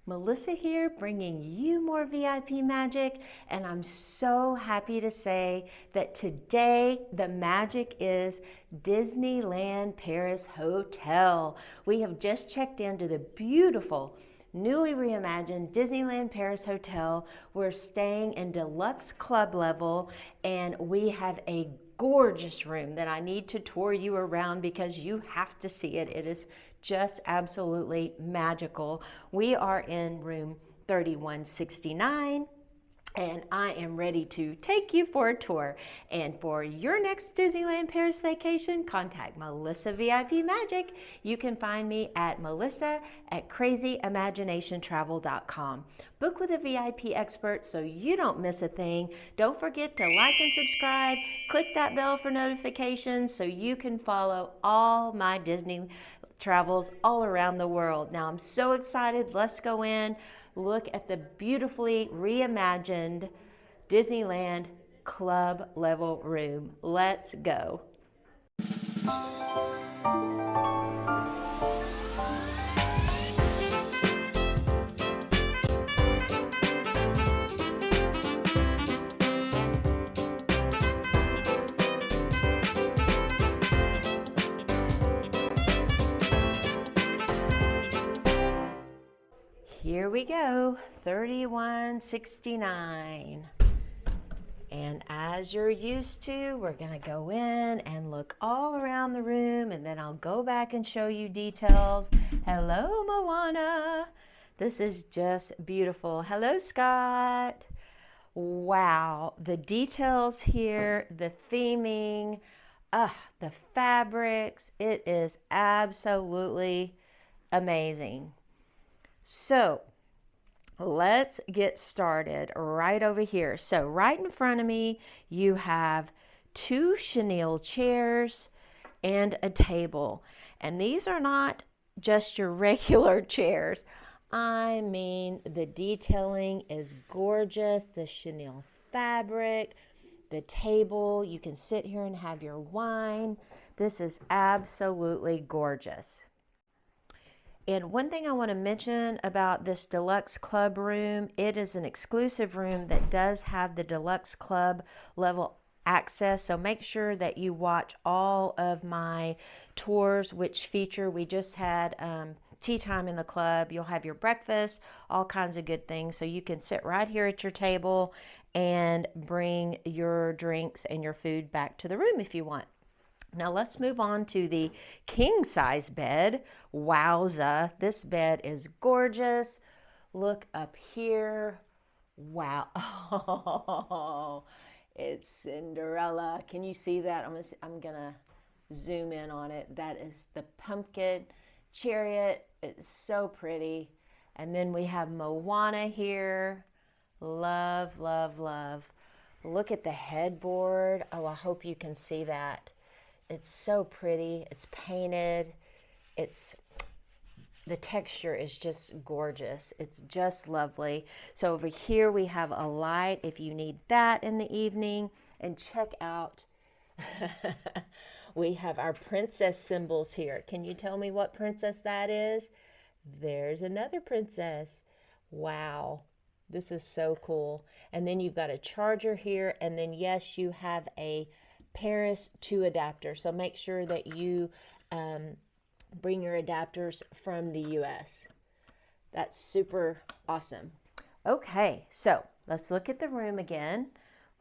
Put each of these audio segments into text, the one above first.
Melissa here, bringing you more VIP magic, and I'm so happy to say that today the magic is Disneyland Paris Hotel. We have just checked into the beautiful newly reimagined Disneyland Paris Hotel. We're staying in deluxe club level, and we have a gorgeous room that I need to tour you around because you have to see it. It is just absolutely magical. We are in room 3169. And I am ready to take you for a tour. And for your next Disneyland Paris vacation, contact Melissa VIP Magic. You can find me at melissa@crazyimaginationtravel.com. Book with a VIP expert so you don't miss a thing. Don't forget to like and subscribe. Click that bell for notifications so you can follow all my Disney travels all around the world. Now I'm so excited. Let's go in. Look at the beautifully reimagined Disneyland club level room. Let's go. Here we go, 3169. And as you're used to, we're gonna go in and look all around the room, and then I'll go back and show you details. Hello, Moana. This is just beautiful. Hello, Scott. Wow, the details here, the theming, the fabrics, it is absolutely amazing. So let's get started right over here. So right in front of me, you have two chenille chairs and a table. And these are not just your regular chairs. I mean, the detailing is gorgeous. The chenille fabric, the table, you can sit here and have your wine. This is absolutely gorgeous. And one thing I want to mention about this deluxe club room, it is an exclusive room that does have the deluxe club level access. So make sure that you watch all of my tours, which feature, we just had tea time in the club. You'll have your breakfast, all kinds of good things. So you can sit right here at your table and bring your drinks and your food back to the room if you want. Now let's move on to the king size bed. Wowza, this bed is gorgeous. Look up here. Wow. Oh, it's Cinderella. Can you see that? I'm gonna zoom in on it. That is the pumpkin chariot. It's so pretty. And then we have Moana here. Love, love, love. Look at the headboard. Oh, I hope you can see that. It's so pretty. It's painted. The texture is just gorgeous. It's just lovely. So over here we have a light if you need that in the evening. And check out, we have our princess symbols here. Can you tell me what princess that is? There's another princess. Wow. This is so cool. And then you've got a charger here. And then yes, you have a Paris 2 adapter. So make sure that you bring your adapters from the US. That's super awesome. Okay, so let's look at the room again.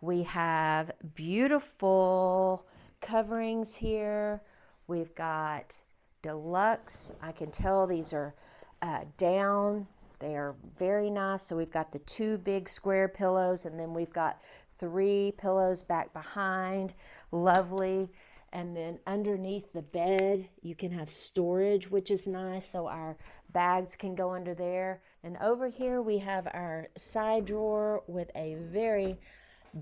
We have beautiful coverings here. We've got deluxe. I can tell these are down. They are very nice. So we've got the two big square pillows, and then we've got 3 pillows back behind. Lovely. And then underneath the bed, you can have storage, which is nice. So our bags can go under there. And over here, we have our side drawer with a very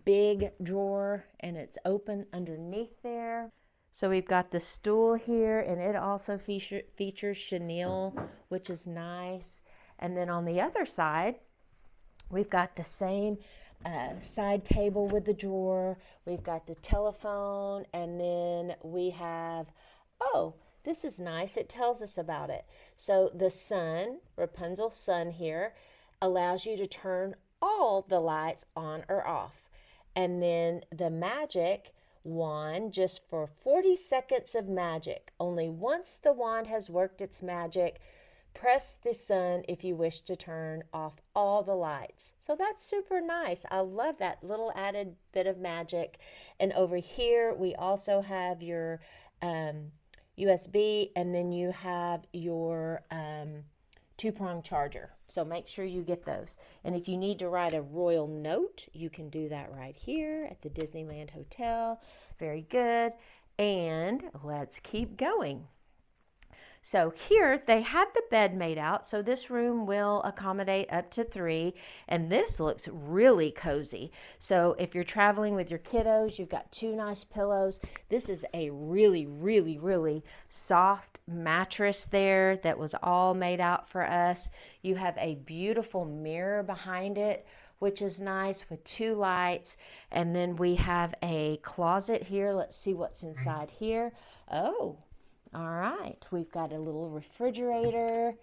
big drawer, and it's open underneath there. So we've got the stool here, and it also features chenille, which is nice. And then on the other side, we've got the same side table with the drawer. We've got the telephone, and then we have, oh, This is nice. It tells us about it. So the sun, Rapunzel's sun here, allows you to turn all the lights on or off. And then the magic wand, just for 40 seconds of magic. Only once the wand has worked its magic, press the sun if you wish to turn off all the lights. So that's super nice. I love that little added bit of magic. And over here, we also have your USB, and then you have your 2-prong charger. So make sure you get those. And if you need to write a royal note, you can do that right here at the Disneyland Hotel. Very good. And let's keep going. So here they had the bed made out, so this room will accommodate up to 3, and this looks really cozy. So if you're traveling with your kiddos, you've got 2 nice pillows. This is a really, really, really soft mattress there that was all made out for us. You have a beautiful mirror behind it, which is nice, with 2 lights. And then we have a closet here. Let's see what's inside here. Oh, all right, we've got a little refrigerator,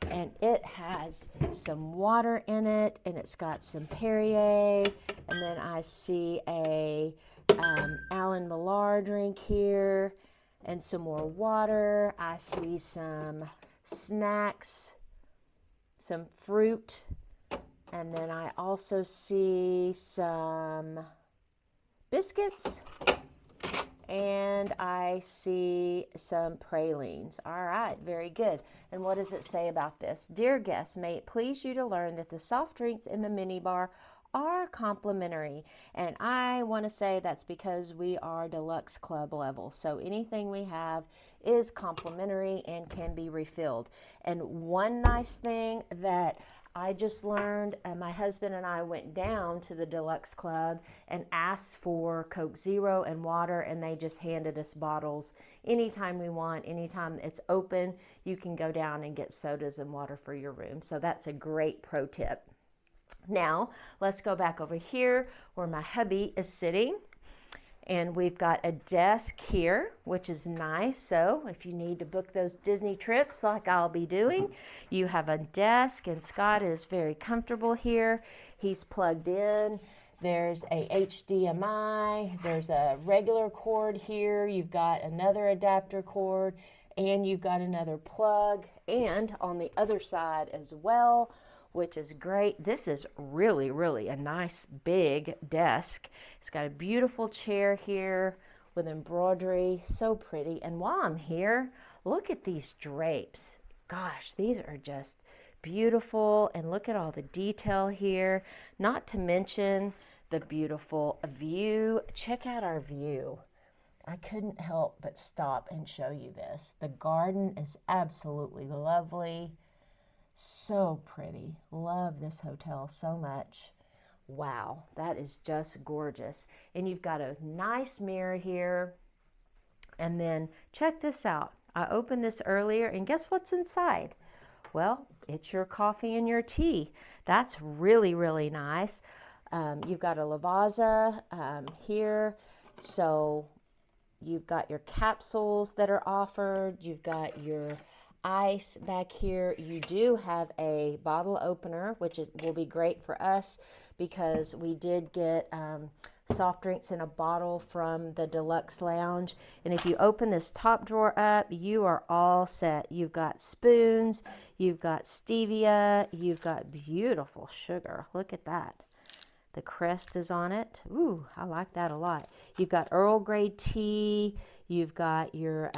and it has some water in it, and it's got some Perrier, and then I see a Alan Millar drink here, and some more water. I see some snacks, some fruit, and then I also see some biscuits. And I see some pralines. All right, very good. And what does it say about this? Dear guests, may it please you to learn that the soft drinks in the minibar are complimentary. And I want to say that's because we are Deluxe Club level. So anything we have is complimentary and can be refilled. And one nice thing that I just learned, my husband and I went down to the Deluxe Club and asked for Coke Zero and water, and they just handed us bottles anytime we want. Anytime it's open, you can go down and get sodas and water for your room. So that's a great pro tip. Now, let's go back over here where my hubby is sitting. And we've got a desk here, which is nice. So if you need to book those Disney trips like I'll be doing, you have a desk, and Scott is very comfortable here. He's plugged in. There's a HDMI. There's a regular cord here. You've got another adapter cord, and you've got another plug. And on the other side as well, which is great. This is really, really a nice big desk. It's got a beautiful chair here with embroidery, so pretty. And while I'm here, look at these drapes. Gosh, these are just beautiful, and look at all the detail here, not to mention the beautiful view. Check out our view. I couldn't help but stop and show you this. The garden is absolutely lovely. So pretty. Love this hotel so much. Wow, that is just gorgeous. And you've got a nice mirror here. And then check this out. I opened this earlier, and guess what's inside? Well, it's your coffee and your tea. That's really, really nice. You've got a lavazza here. So you've got your capsules that are offered. You've got your ice back here. You do have a bottle opener, which will be great for us because we did get soft drinks in a bottle from the Deluxe Lounge. And if you open this top drawer up, you are all set. You've got spoons, you've got stevia, you've got beautiful sugar. Look at that. The crest is on it. Ooh, I like that a lot. You've got Earl Grey tea, you've got your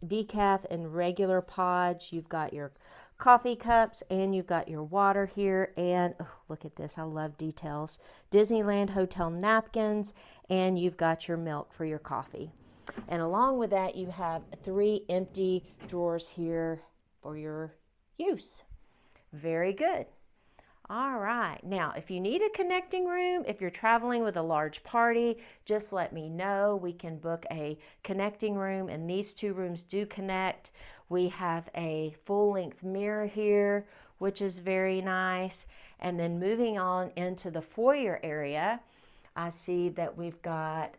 decaf and regular pods, you've got your coffee cups, and you've got your water here. And oh, look at this, I love details. Disneyland Hotel napkins, and you've got your milk for your coffee. And along with that, you have 3 empty drawers here for your use. Very good. All right, now if you need a connecting room, if you're traveling with a large party, just let me know. We can book a connecting room, and these 2 rooms do connect. We have a full-length mirror here, which is very nice. And then moving on into the foyer area, I see that we've got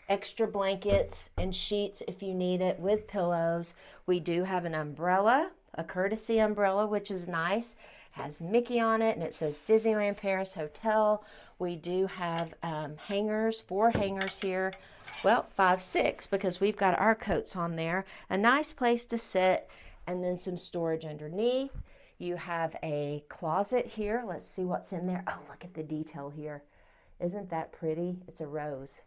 extra blankets and sheets if you need it, with pillows. We do have an umbrella, a courtesy umbrella, which is nice. Has Mickey on it, and it says Disneyland Paris Hotel. We do have hangers, 4 hangers here. Well, 5, 6, because we've got our coats on there. A nice place to sit, and then some storage underneath. You have a closet here. Let's see what's in there. Oh, look at the detail here. Isn't that pretty? It's a rose.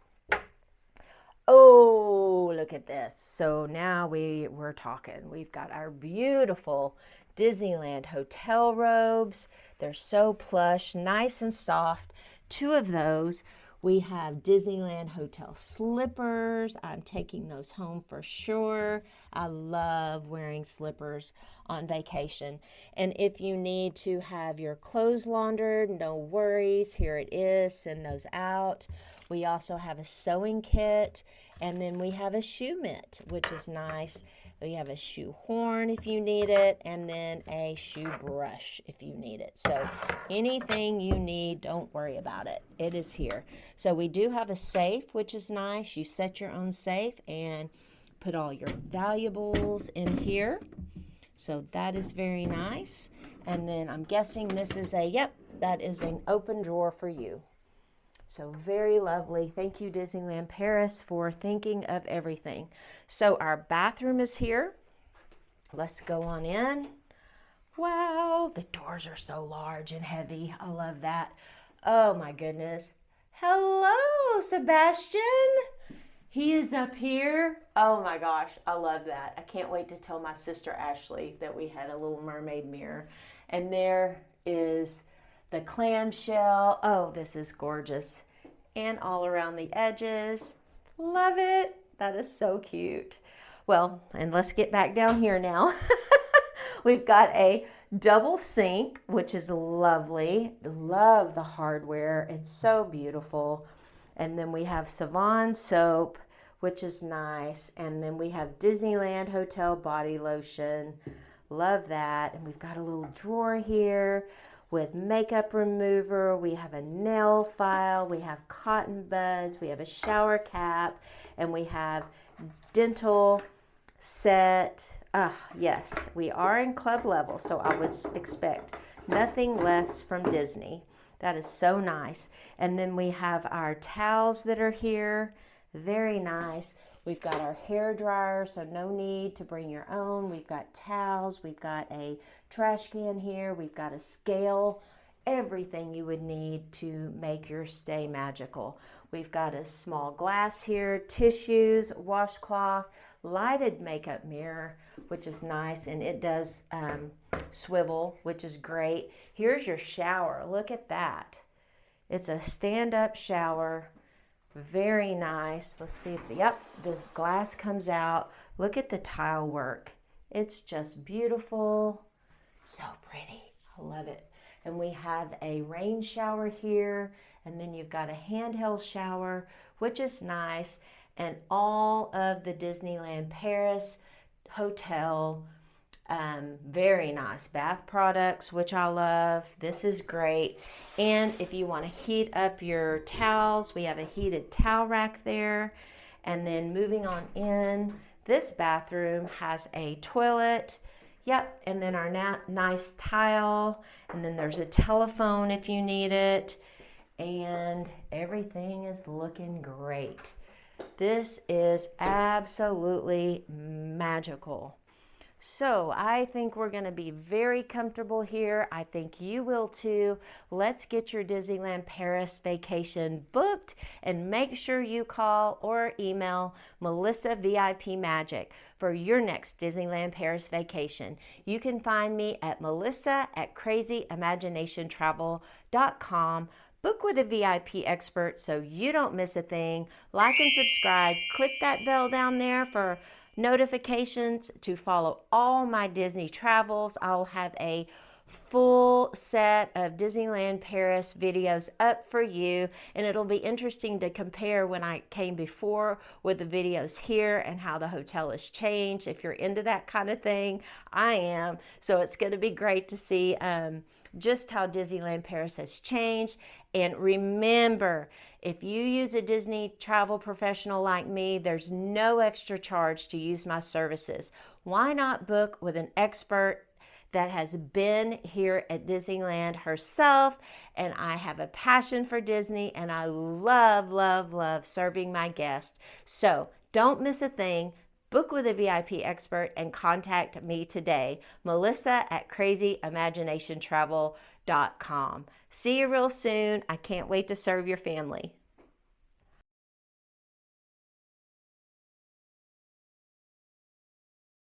Oh, look at this. So now we're talking. We've got our beautiful Disneyland hotel robes. They're so plush, nice and soft. 2 of those. We have Disneyland hotel slippers. I'm taking those home for sure. I love wearing slippers on vacation. And if you need to have your clothes laundered, no worries. Here it is. Send those out. We also have a sewing kit, and then we have a shoe mitt, which is nice. We have a shoe horn if you need it, and then a shoe brush if you need it. So anything you need, don't worry about it. It is here. So we do have a safe, which is nice. You set your own safe and put all your valuables in here. So that is very nice. And then I'm guessing this is that is an open drawer for you. So very lovely. Thank you, Disneyland Paris, for thinking of everything. So our bathroom is here. Let's go on in. Wow, the doors are so large and heavy. I love that. Oh my goodness. Hello, Sebastian. He is up here. Oh my gosh, I love that. I can't wait to tell my sister Ashley that we had a little mermaid mirror. And there is the clamshell. Oh, this is gorgeous. And all around the edges. Love it. That is so cute. Well, and let's get back down here now. We've got a double sink, which is lovely. Love the hardware. It's so beautiful. And then we have Savon soap, which is nice. And then we have Disneyland Hotel body lotion. Love that. And we've got a little drawer here with makeup remover. We have a nail file. We have cotton buds. We have a shower cap. And we have dental set. Yes, we are in club level, so I would expect nothing less from Disney. That is so nice. And then we have our towels that are here. Very nice. We've got our hair dryer, so no need to bring your own. We've got towels. We've got a trash can here. We've got a scale. Everything you would need to make your stay magical. We've got a small glass here, tissues, washcloth, lighted makeup mirror, which is nice, and it does swivel, which is great. Here's your shower. Look at that. It's a stand-up shower. Very nice. Let's see if, the glass comes out. Look at the tile work. It's just beautiful. So pretty. I love it. And we have a rain shower here, and then you've got a handheld shower, which is nice. And all of the Disneyland Paris hotel, very nice bath products, which I love. This is great. And if you want to heat up your towels, we have a heated towel rack there. And then moving on in, this bathroom has a toilet. Yep, and then our nice tile, and then there's a telephone if you need it, and everything is looking great. This is absolutely magical. So I think we're going to be very comfortable here. I think you will too. Let's get your Disneyland Paris vacation booked, and make sure you call or email Melissa VIP Magic for your next Disneyland Paris vacation. You can find me at melissa@crazyimaginationtravel.com. Book with a VIP expert so you don't miss a thing. Like and subscribe. Click that bell down there for notifications to follow all my Disney travels. I'll have a full set of Disneyland Paris videos up for you, and it'll be interesting to compare when I came before with the videos here and how the hotel has changed. If you're into that kind of thing, I am. So it's going to be great to see just how Disneyland Paris has changed. And remember, if you use a Disney travel professional like me, there's no extra charge to use my services. Why not book with an expert that has been here at Disneyland herself? And I have a passion for Disney, and I love, love, love serving my guests. So don't miss a thing. Book with a VIP expert and contact me today, Melissa at crazyimaginationtravel.com. See you real soon. I can't wait to serve your family.